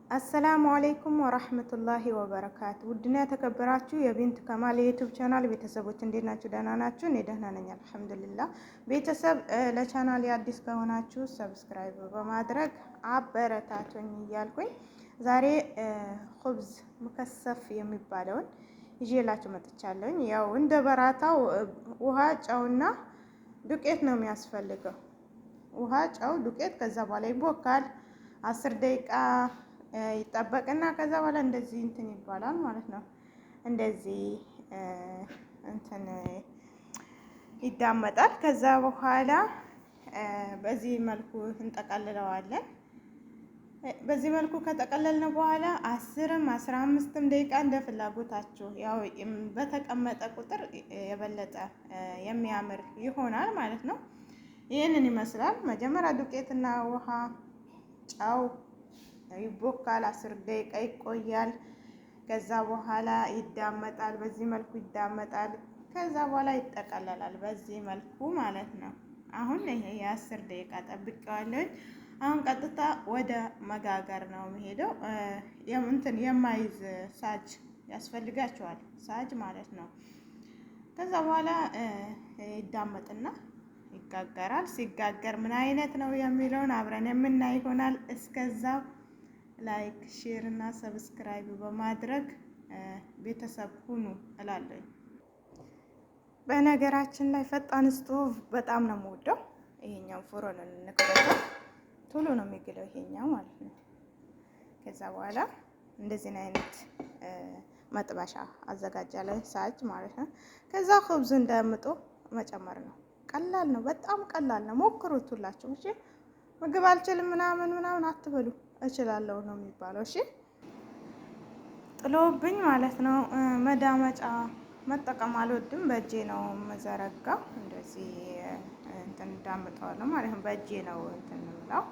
አሰላሙ አለይኩም ወራህመቱላሂ ወበረካቱ። ውድና የተከበራችሁ የቢንት ከማል የዩቲዩብ ቻናል ቤተሰቦች እንዴት ናችሁ? ደህና ናችሁ? እኔ ደህና ነኝ አልሐምዱሊላህ። ቤተሰብ ለቻናል አዲስ ከሆናችሁ ሰብስክራይብ በማድረግ አበረታቱኝ እያልኩኝ ዛሬ ኹብዝ ሙከሰፍ የሚባለውን ይዤላችሁ መጥቻለሁኝ። ያው እንደ በራታው ውሃ፣ ጨውና ዱቄት ነው የሚያስፈልገው። ውሃ፣ ጨው፣ ዱቄት ከዛ በኋላ ይቦካል 10 ደቂቃ ይጠበቅና ከዛ በኋላ እንደዚህ እንትን ይባላል ማለት ነው። እንደዚህ እንትን ይዳመጣል። ከዛ በኋላ በዚህ መልኩ እንጠቀልለዋለን። በዚህ መልኩ ከጠቀለልን በኋላ 10ም 15ም ደቂቃ እንደ ፍላጎታችሁ ያው በተቀመጠ ቁጥር የበለጠ የሚያምር ይሆናል ማለት ነው። ይህንን ይመስላል። መጀመሪያ ዱቄትና ውሃ፣ ጨው ይቦካል 10 ደቂቃ ይቆያል። ከዛ በኋላ ይዳመጣል። በዚህ መልኩ ይዳመጣል። ከዛ በኋላ ይጠቀለላል በዚህ መልኩ ማለት ነው። አሁን ይሄ የ10 ደቂቃ ጠብቀዋለሁ። አሁን ቀጥታ ወደ መጋገር ነው የሚሄደው። እንትን የማይዝ ሳጅ ያስፈልጋቸዋል፣ ሳጅ ማለት ነው። ከዛ በኋላ ይዳመጥና ይጋገራል። ሲጋገር ምን አይነት ነው የሚለውን አብረን የምናይ ይሆናል። እስከዛው ላይክ፣ ሼር እና ሰብስክራይብ በማድረግ ቤተሰብ ሁኑ እላለሁ። በነገራችን ላይ ፈጣን ስቶቭ በጣም ነው የምወደው። ይሄኛው ፍሮን እንከፍተው ቶሎ ነው የሚግለው ይሄኛው ማለት ነው። ከዛ በኋላ እንደዚህ አይነት መጥበሻ አዘጋጃለሁ፣ ሳጅ ማለት ነው። ከዛ ኹብዝ እንደምጦ መጨመር ነው። ቀላል ነው፣ በጣም ቀላል ነው። ሞክሩት ሁላችሁ። እሺ ምግብ አልችልም ምናምን አትበሉ። እችላለሁ ነው የሚባለው። እሺ ጥሎብኝ ማለት ነው። መዳመጫ መጠቀም አልወድም። በእጄ ነው መዘረጋው። እንደዚህ እንትን እንዳምጠዋለሁ ማለት ነው። በእጄ ነው እንትን የምለው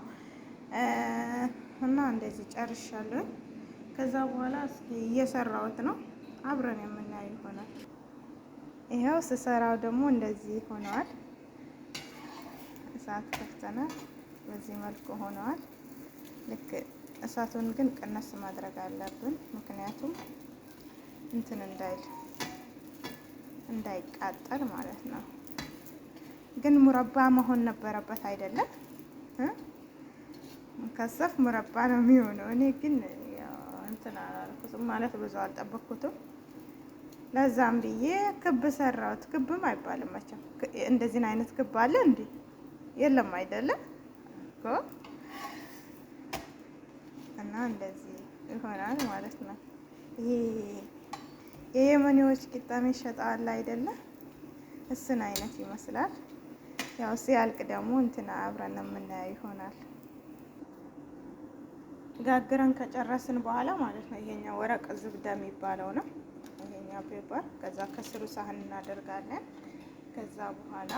እና እንደዚህ ጨርሻለሁ። ከዛ በኋላ እስኪ እየሰራሁት ነው፣ አብረን የምናየው ይሆናል። ይሄው ስሰራው ደግሞ እንደዚህ ሆነዋል። እሳት ከፍተናል። በዚህ መልኩ ሆነዋል። ልክ እሳቱን ግን ቀነስ ማድረግ አለብን፣ ምክንያቱም እንትን እንዳይቃጠል ማለት ነው። ግን ሙረባ መሆን ነበረበት አይደለም? ሙከሰፍ ሙረባ ነው የሚሆነው። እኔ ግን እንትን አላልኩትም ማለት ብዙ አልጠበቅኩትም። ለዛም ብዬ ክብ ሰራሁት። ክብም አይባልም መቼም። እንደዚህ አይነት ክብ አለ እንዴ? የለም አይደለም እኮ። እና እንደዚህ ይሆናል ማለት ነው። ይሄ የየመኔዎች ቂጣ ይሸጣል አይደለ? እሱን አይነት ይመስላል። ያው ሲያልቅ ደግሞ እንትና አብረን የምናየው ይሆናል። ጋግረን ከጨረስን በኋላ ማለት ነው። ይሄኛው ወረቅ ዝብዳ የሚባለው ነው። ይሄኛው ፔፐር። ከዛ ከስሩ ሳህን እናደርጋለን። ከዛ በኋላ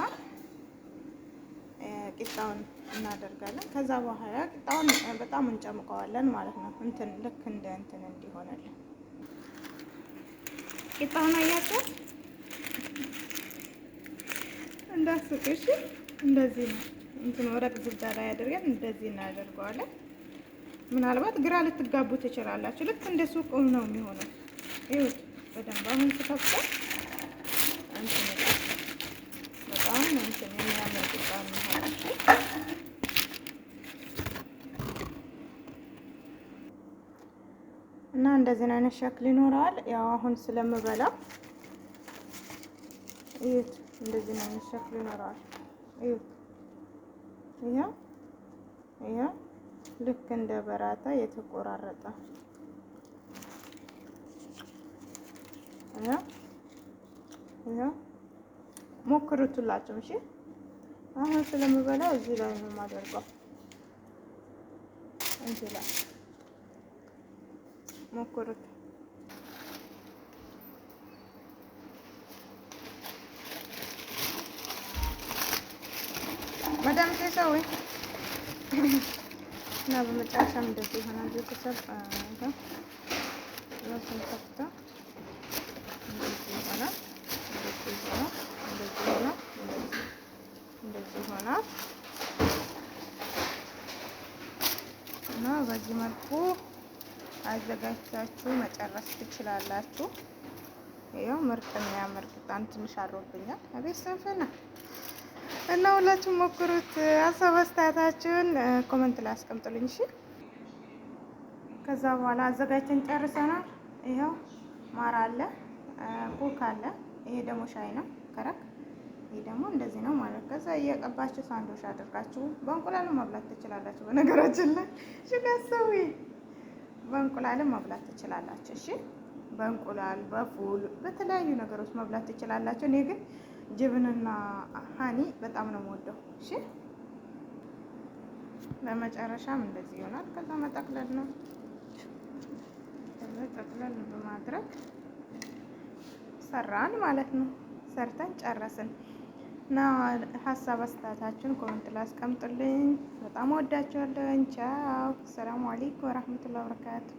ቂጣውን እናደርጋለን። ከዛ በኋላ ቂጣውን በጣም እንጨምቀዋለን ማለት ነው። እንትን ልክ እንደ እንትን እንዲሆነልን ቂጣውን አያችሁ፣ እንዳስቅሽ እንደዚህ ነው። እንትን ወረቅ ዝብዳ ላይ አድርገን እንደዚህ እናደርገዋለን። ምናልባት ግራ ልትጋቡ ትችላላችሁ። ልክ እንደ ሱቅ ነው የሚሆነው። ይኸውት በደንብ አሁን ስከፍተው እንትን በጣም እንትን የሚያምር ቂጣ ነው። እና እንደዚህ አይነት ሸክል ይኖረዋል። ያው አሁን ስለምበላ እዩት፣ እንደዚህ አይነት ሸክል ይኖረዋል። እዩት፣ ይሄ ልክ እንደ በራታ የተቆራረጠ ይሄ ሞክሩት ሁላችሁም። እሺ አሁን ስለምበላ እዚህ ላይ ነው የማደርገው። እዚህ ላይ ሞክሩት። መዳም ተሰው እና በመጨረሻም እንደዚህ ይሆናል። ቤተሰብ ራሱን ከፍታ እንደዚህ ይሆናል። እንደዚህ ይሆናል እና በዚህ መልኩ አዘጋጅታችሁ መጨረስ ትችላላችሁ። ይኸው ምርጥ የሚያምር ቂጣን ትንሽ አሮብኛል። አቤት ስንፍና እና ሁላችሁም ሞክሩት። ሀሳብ አስተያየታችሁን ኮመንት ላይ አስቀምጡልኝ እሺ። ከዛ በኋላ አዘጋጅተን ጨርሰናል። ይኸው ማር አለ፣ ኮክ አለ። ይሄ ደግሞ ሻይ ነው ከረክ። ይሄ ደግሞ እንደዚህ ነው ማለት። ከዛ እየቀባችሁ ሳንዶች አድርጋችሁ በእንቁላል መብላት ትችላላችሁ። በነገራችን ላይ ሽጋሰዊ በእንቁላልም መብላት ትችላላችሁ። እሺ በእንቁላል በፉል በተለያዩ ነገሮች መብላት ትችላላችሁ። እኔ ግን ጅብንና ሀኒ በጣም ነው የምወደው። እሺ በመጨረሻም እንደዚህ ይሆናል። ከዛ መጠቅለል ነው። ከዛ ጠቅለል በማድረግ ሰራን ማለት ነው። ሰርተን ጨረስን እና ሀሳብ አስተያየታችሁን ኮሜንት ላይ አስቀምጡልኝ። በጣም ወዳችኋለሁ። ቻው። ሰላም አለይኩም ወራህመቱላሂ ወበረካቱ።